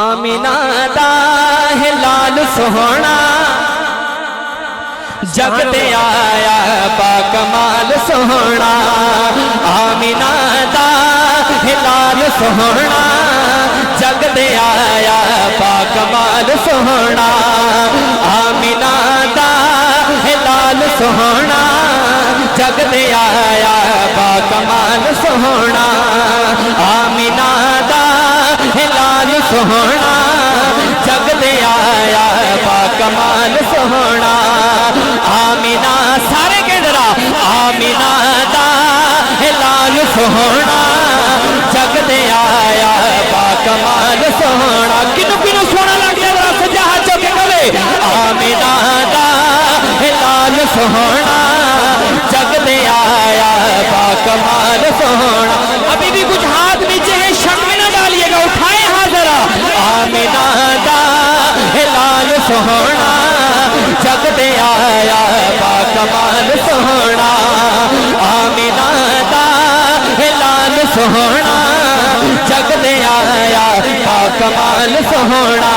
آمینہ دا ہے لال سوہنا جگ تے آیا با کمال سوہنا آمینہ دا ہے لال سوہنا جگ تے آیا با کمال سوہنا آمینہ دا ہے لال سوہنا جگ تے آیا با کمال سوہنا آمینہ دا ہے لال سوہنا جگ تے آیا با کمال سوہنا آمینہ سارے کے ذرا آمینہ دا ہے لال سوہنا جگ تے آیا با کمال سوہنا کنو کنو سونا لگ گیا ذرا سجا ہاتھ چوکے کھلے آمینہ دا ہے لال سوہنا جگ تے آیا با کمال سوہنا ابھی بھی کچھ ہاتھ نیچے ہیں شک میں نہ ڈالیے گا اٹھائیں ہاتھ ذرا آمینہ دا ہے لال سوہنا جگ تے آیا با کمال سوہنا آمینہ دا ہے لال سوہنا جگ تے آیا با کمال سوہنا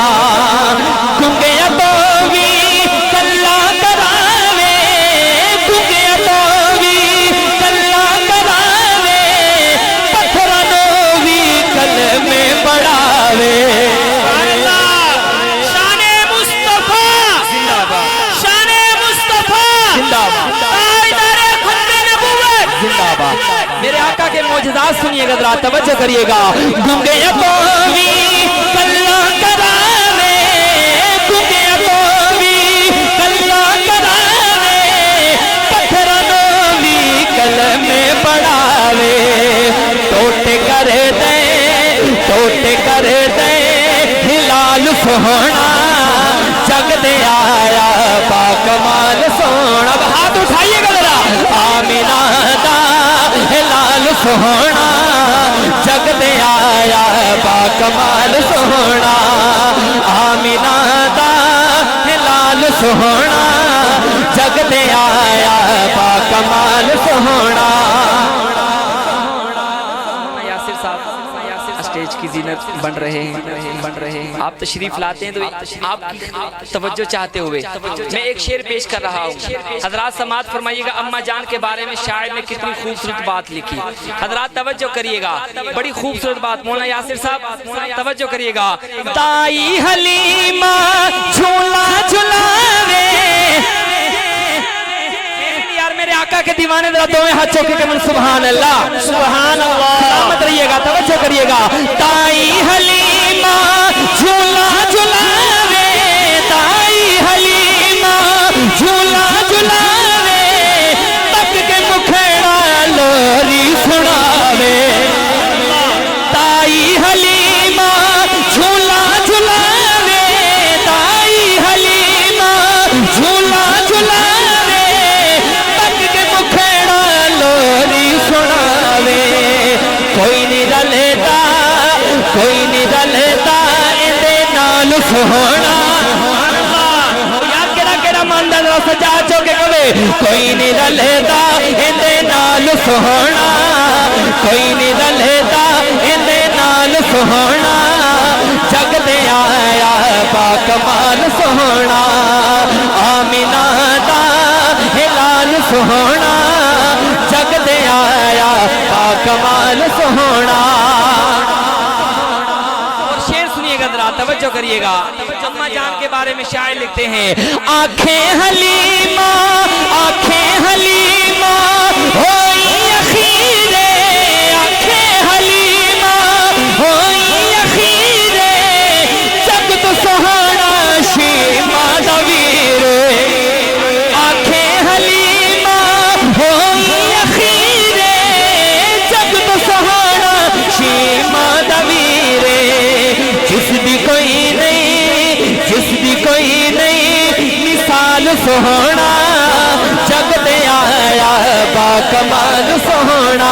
گنگیا تو بھی کلا کراوے گنگیا تو بھی کلا کراوے پتھرانوں بھی کلمے پڑھاوے میرے آقا کے معجزات سنیے گا ذرا توجہ کریے گا گنگیا تو بھی کلا کراوے گنگیا تو بھی کلا کراوے پتھرانوں بھی کلمے پڑھاوے ٹوٹے کر دے ہلال سوہنا جگ تے آیا با کمال سوہنا اب ہاتھ اٹھائیے گا ذرا آمینہ دا لال سوہنا جگ تے آیا با کمال سوہنا آمینہ دا لال سوہنا جگ تے آیا با کمال سوہنا اسٹیج کی زینت بن رہے ہیں آپ تشریف لاتے ہیں تو آپ کی توجہ چاہتے ہوئے میں ایک شعر پیش کر رہا ہوں حضرات سماعت فرمائیے گا اماں جان کے بارے میں شاعر نے کتنی خوبصورت بات لکھی حضرات توجہ کریے گا بڑی خوبصورت بات مولانا یاسر صاحب توجہ کریے گا دائی حلیمہ جھولا جھلاوے میرے آقا کے دیوانے ذرا دو میں ہاتھ چوکے کے من سبحان اللہ سلامت رہیے گا توجہ کریے گا دائی حلیمہ جھولا جھلاوے دائی حلیمہ جھولا جھلاوے تک کے مکھڑا لوری سناوے دائی حلیمہ جھولا جھلاوے دائی حلیمہ جھولا جھلاوے کوئی نہیں رلتا اندے نال سوہنا یاد کیڑا ماندا ذرا سجا چوکے کھلے کوئی نہیں رلتا اندے نال سوہنا کوئی نہیں رلتا اندے نال سوہنا جگ تے آیا با کمال سوہنا آمینہ دا ہے لال سوہنا جگ تے آیا با کمال سوہنا اور شعر سنیے گا ذرا توجہ کریے گا اماں جان کے بارے میں شاعر لکھتے ہیں آنکھیں حلیمہ ہوئی اخیرے آنکھیں حلیمہ ہوئی اخیرے جگ تو سوہنا شیمہ دا ویرے آنکھیں حلیمہ ہوئی اخیرے جگ تو سوہنا شیمہ دا ویرے جس بھی کوئی نہیں مثال سوہنا جگ تے آیا با کمال سوہنا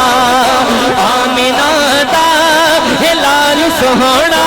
آمینہ دا ہے لال سوہنا